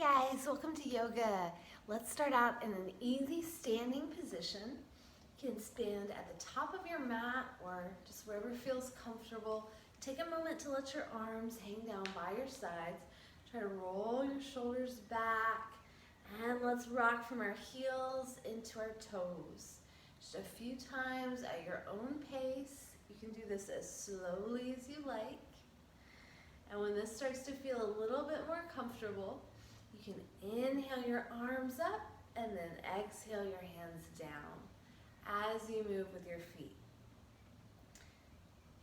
guys, welcome to yoga. Let's start out in an easy standing position. You can stand at the top of your mat or just wherever feels comfortable. Take a moment to let your arms hang down by your sides. Try to roll your shoulders back and let's rock from our heels into our toes. Just a few times at your own pace. You can do this as slowly as you like. And when this starts to feel a little bit more comfortable, you can inhale your arms up and then exhale your hands down as you move with your feet.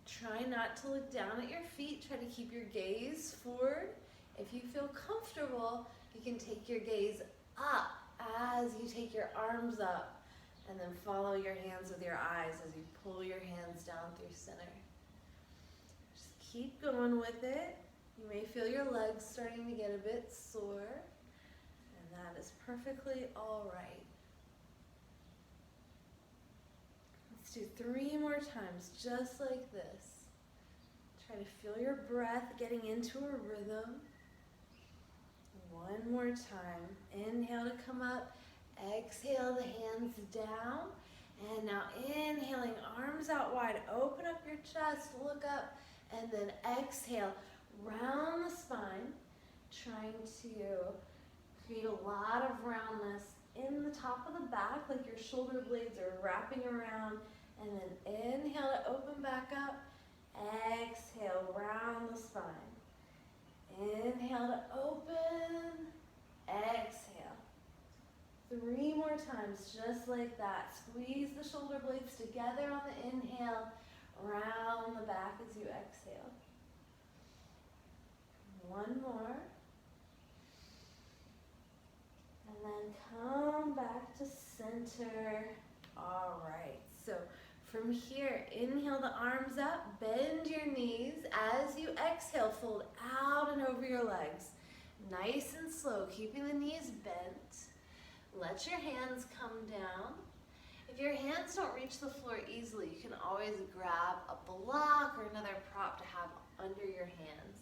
Try not to look down at your feet. Try to keep your gaze forward. If you feel comfortable, you can take your gaze up as you take your arms up and then follow your hands with your eyes as you pull your hands down through center. Just keep going with it. You may feel your legs starting to get a bit sore, and that is perfectly all right. Let's do 3 more times, just like this. Try to feel your breath getting into a rhythm. 1 more time. Inhale to come up, exhale the hands down, and now inhaling, arms out wide, open up your chest, look up, and then exhale. Round the spine, trying to create a lot of roundness in the top of the back, like your shoulder blades are wrapping around, and then inhale to open back up, exhale, round the spine. Inhale to open, exhale. 3 more times, just like that. Squeeze the shoulder blades together on the inhale, round the back as you exhale. 1 more. And then come back to center. All right, so from here, inhale the arms up, bend your knees. As you exhale, fold out and over your legs. Nice and slow, keeping the knees bent. Let your hands come down. If your hands don't reach the floor easily, you can always grab a block or another prop to have under your hands.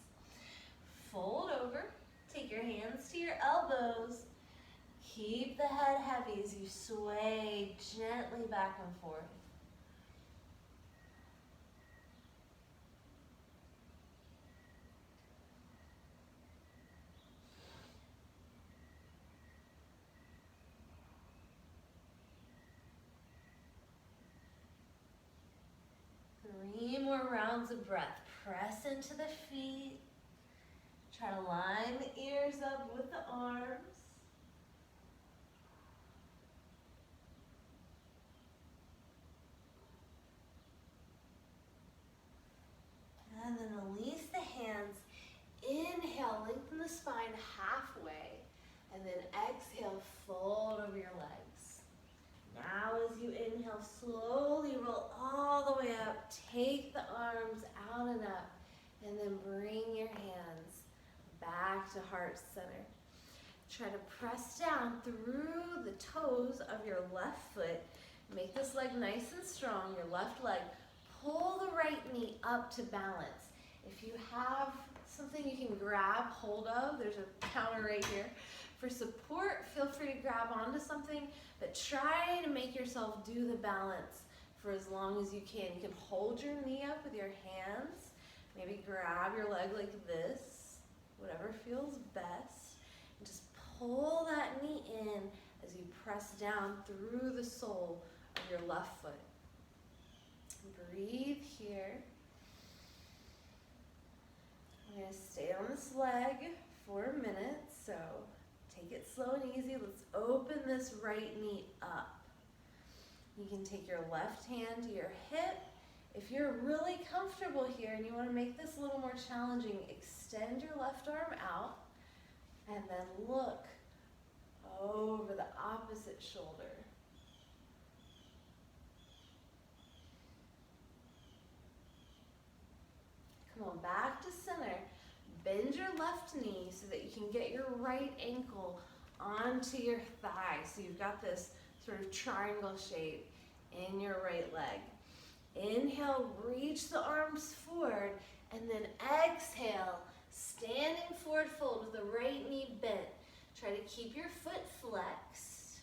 Fold over, take your hands to your elbows. Keep the head heavy as you sway gently back and forth. Three more rounds of breath. Press into the feet. Try to line the ears up with the arms. And then release the hands. Inhale, lengthen the spine halfway. And then exhale, fold over your legs. Now as you inhale, slowly roll all the way up. Take the arms out and up. And then bring your hands back to heart center. Try to press down through the toes of your left foot. Make this leg nice and strong, your left leg. Pull the right knee up to balance. If you have something you can grab hold of, there's a counter right here. For support, feel free to grab onto something, but try to make yourself do the balance for as long as you can. You can hold your knee up with your hands. Maybe grab your leg like this, whatever feels best. And just pull that knee in as you press down through the sole of your left foot. Breathe here. I'm going to stay on this leg for a minute, so take it slow and easy. Let's open this right knee up. You can take your left hand to your hip. If you're really comfortable here and you want to make this a little more challenging, extend your left arm out and then look over the opposite shoulder. Come on back to center. Bend your left knee so that you can get your right ankle onto your thigh. So you've got this sort of triangle shape in your right leg. Inhale, reach the arms forward, and then exhale, standing forward fold with the right knee bent. Try to keep your foot flexed.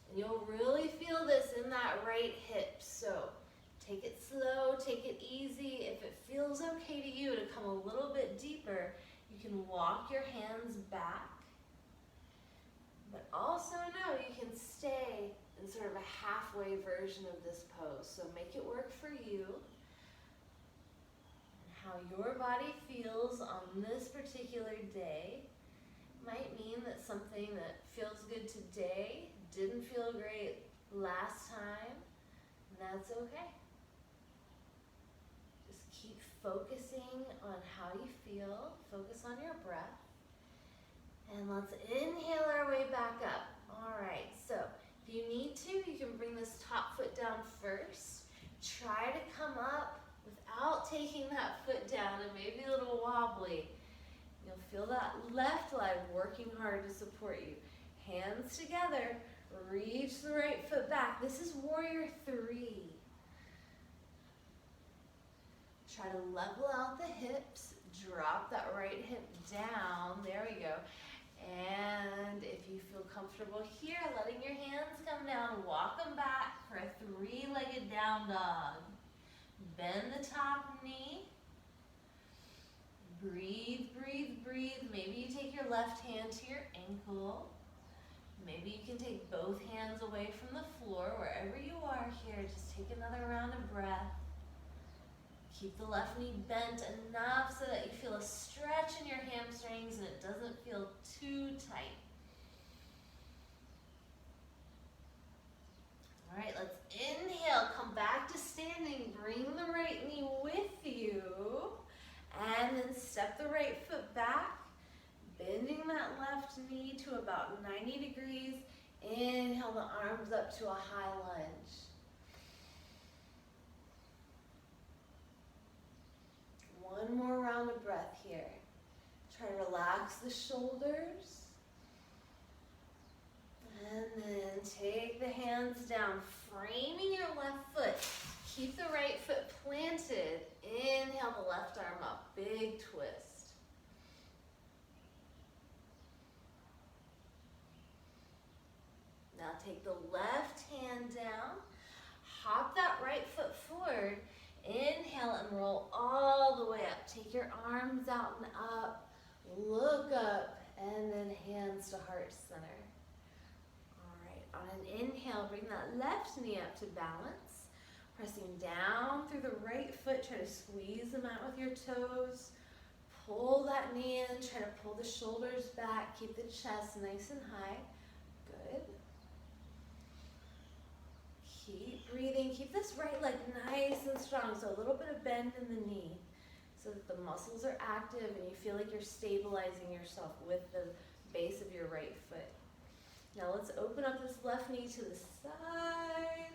And you'll really feel this in that right hip. So take it slow, take it easy. If it feels okay to you to come a little bit deeper, you can walk your hands back. But also know you can stay in sort of a halfway version of this pose. So make it work for you. And how your body feels on this particular day might mean that something that feels good today didn't feel great last time. And that's okay. Just keep focusing on how you feel. Focus on your breath. And let's inhale our way back up. All right, so if you need to, you can bring this top foot down first. Try to come up without taking that foot down and maybe a little wobbly. You'll feel that left leg working hard to support you. Hands together, reach the right foot back. This is warrior 3. Try to level out the hips, drop that right hip down. There we go. And if you feel comfortable here, letting your hands come down, walk them back for a 3-legged down dog. Bend the top knee. Breathe, breathe, breathe. Maybe you take your left hand to your ankle. Maybe you can take both hands away from the floor, wherever you are here. Just take another round of breath. Keep the left knee bent enough so that you feel a stretch in your hamstrings and it doesn't feel too tight. All right, let's inhale, come back to standing, bring the right knee with you, and then step the right foot back, bending that left knee to about 90 degrees. Inhale the arms up to a high lunge. One more round of breath here. Try to relax the shoulders. And then take the hands down, framing your left foot. Keep the right foot planted. Inhale the left arm up, big twist. Now take the left hand down, hop that right foot forward. Inhale and roll all the way up. Take your arms out and up. Look up and then hands to heart center. All right, on an inhale, bring that left knee up to balance. Pressing down through the right foot. Try to squeeze them out with your toes. Pull that knee in. Try to pull the shoulders back. Keep the chest nice and high. Good. Keep breathing. Keep this right leg nice and strong. So a little bit of bend in the knee so that the muscles are active and you feel like you're stabilizing yourself with the base of your right foot. Now let's open up this left knee to the side.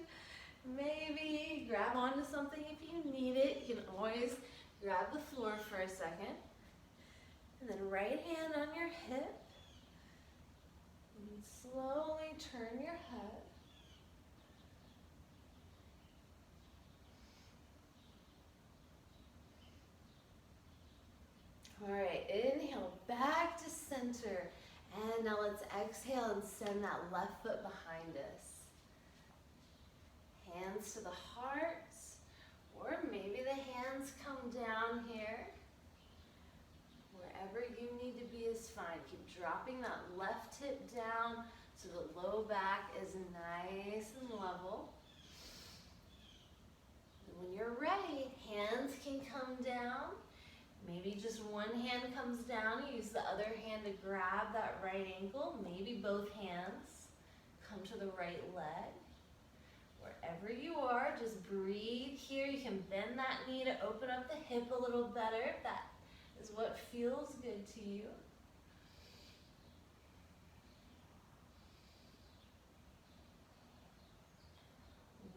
Maybe grab onto something if you need it. You can always grab the floor for a second. And then right hand on your hip. And slowly turn your head. All right, inhale back to center. And now let's exhale and send that left foot behind us. Hands to the heart, or maybe the hands come down here. Wherever you need to be is fine. Keep dropping that left hip down so the low back is nice and level. And when you're ready, hands can come down. Maybe just one hand comes down. You use the other hand to grab that right ankle. Maybe both hands come to the right leg. Wherever you are, just breathe here. You can bend that knee to open up the hip a little better if that is what feels good to you.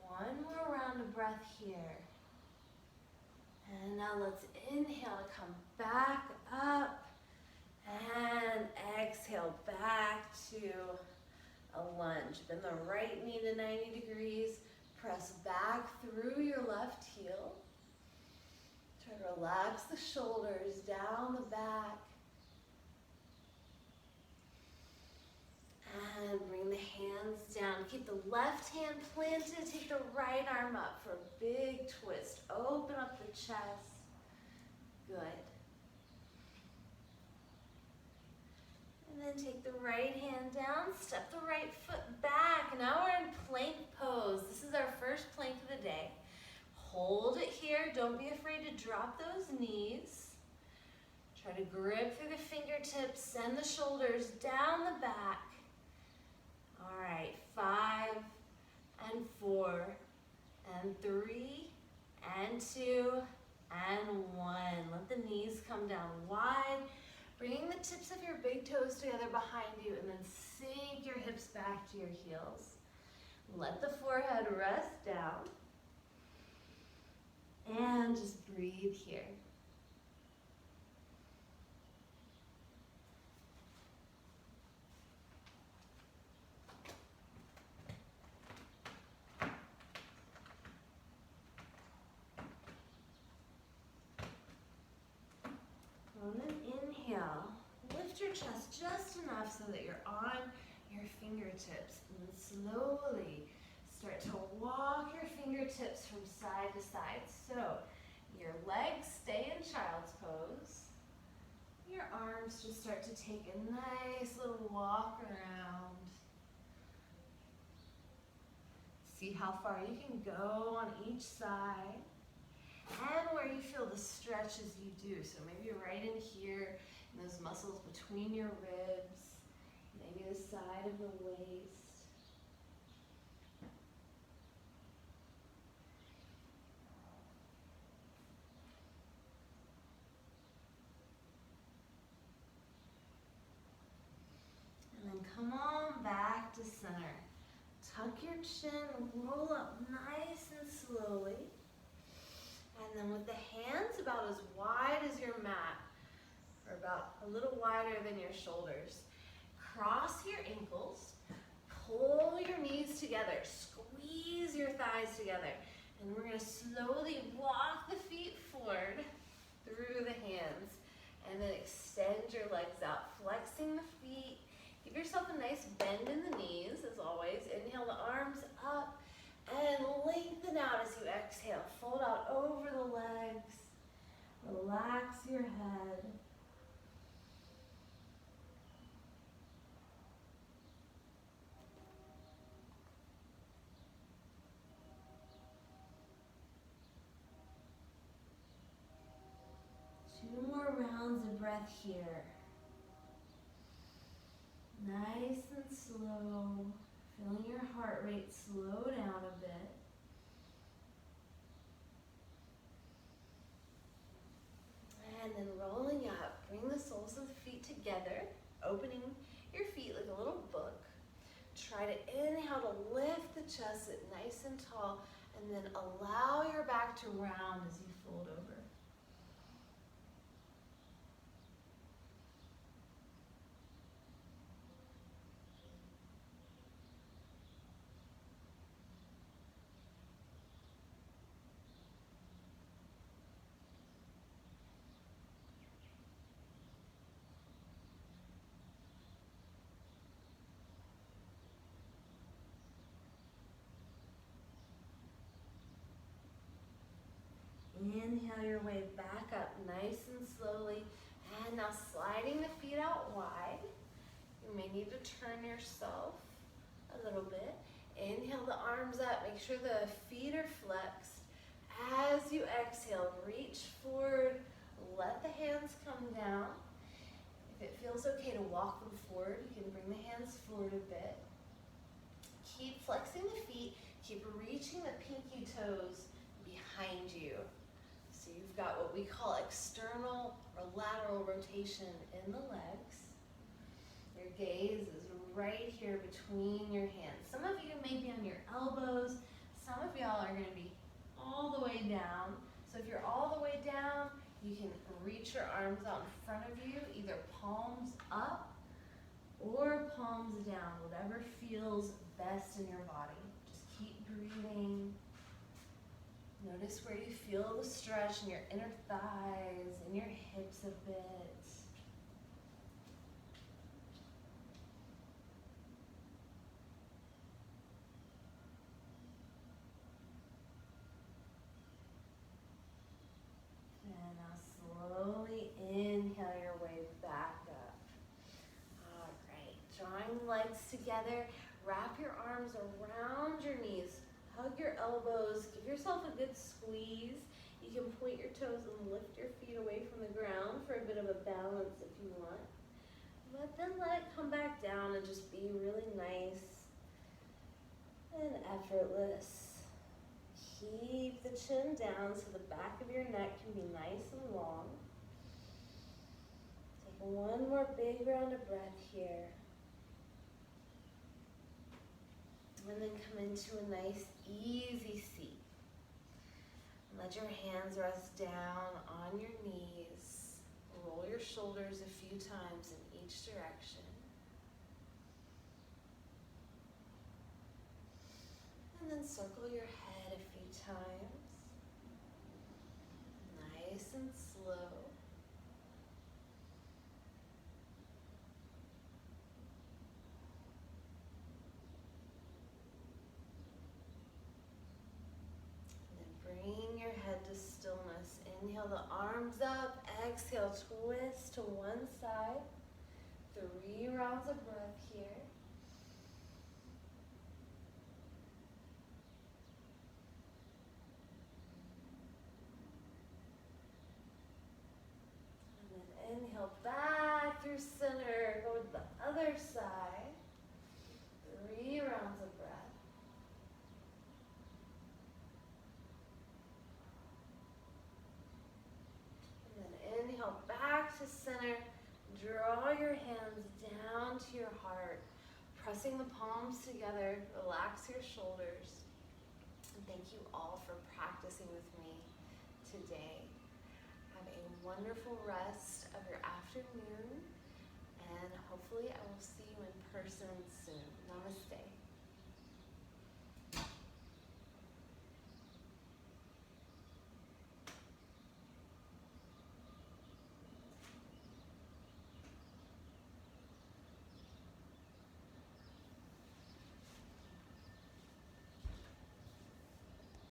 One more round of breath here. And now let's inhale to come back up and exhale back to a lunge. Bend the right knee to 90 degrees. Press back through your left heel. Try to relax the shoulders down the back. left hand planted, take the right arm up for a big twist. Open up the chest. Good. And then take the right hand down, step the right foot back. Now we're in plank pose. This is our first plank of the day. Hold it here. Don't be afraid to drop those knees. Try to grip through the fingertips, send the shoulders down the back. All right, 5 and 4 and 3 and 2 and 1. Let the knees come down wide. Bringing the tips of your big toes together behind you and then sink your hips back to your heels. Let the forehead rest down. And just breathe here. And then inhale, lift your chest just enough so that you're on your fingertips. And then slowly start to walk your fingertips from side to side. So your legs stay in child's pose. Your arms just start to take a nice little walk around. See how far you can go on each side. And where you feel the stretch as you do. So maybe you're right in here, and those muscles between your ribs, maybe the side of the waist. And then come on back to center. Tuck your chin, roll up nice and slowly. And then with the hands about as wide as your mat, or about a little wider than your shoulders, cross your ankles, pull your knees together, squeeze your thighs together, and we're going to slowly walk the feet forward through the hands, and then extend your legs out, flexing the feet. Give yourself a nice bend in the knees, as always. Inhale the arms up. And lengthen out as you exhale. Fold out over the legs. Relax your head. Two more rounds of breath here. Nice and slow. Feeling your heart rate slow down a bit. And then rolling up, bring the soles of the feet together, opening your feet like a little book. Try to inhale to lift the chest, sit nice and tall, and then allow your back to round as you fold over. Inhale your way back up nice and slowly. And now sliding the feet out wide. You may need to turn yourself a little bit. Inhale the arms up. Make sure the feet are flexed. As you exhale, reach forward. Let the hands come down. If it feels okay to walk them forward, you can bring the hands forward a bit. Keep flexing the feet. Keep reaching the pinky toes behind you. So you've got what we call external or lateral rotation in the legs. Your gaze is right here between your hands. Some of you may be on your elbows. Some of y'all are going to be all the way down. So if you're all the way down, you can reach your arms out in front of you, either palms up or palms down, whatever feels best in your body. Just keep breathing. Notice where you feel the stretch in your inner thighs and your hips a bit. legs together. Wrap your arms around your knees. Hug your elbows. Give yourself a good squeeze. You can point your toes and lift your feet away from the ground for a bit of a balance if you want. But then let it come back down and just be really nice and effortless. Keep the chin down so the back of your neck can be nice and long. Take one more big round of breath here. And then come into a nice, easy seat. Let your hands rest down on your knees. Roll your shoulders a few times in each direction. And then circle your head a few times. Nice and slow. Bring your head to stillness. Inhale the arms up. Exhale, twist to one side. 3 rounds of breath here. And then inhale back through center. Go to the other side. 3 rounds of breath. Inhale back to center. Draw your hands down to your heart, pressing the palms together. Relax your shoulders. And thank you all for practicing with me today. Have a wonderful rest of your afternoon, and hopefully I will see you in person soon. Namaste.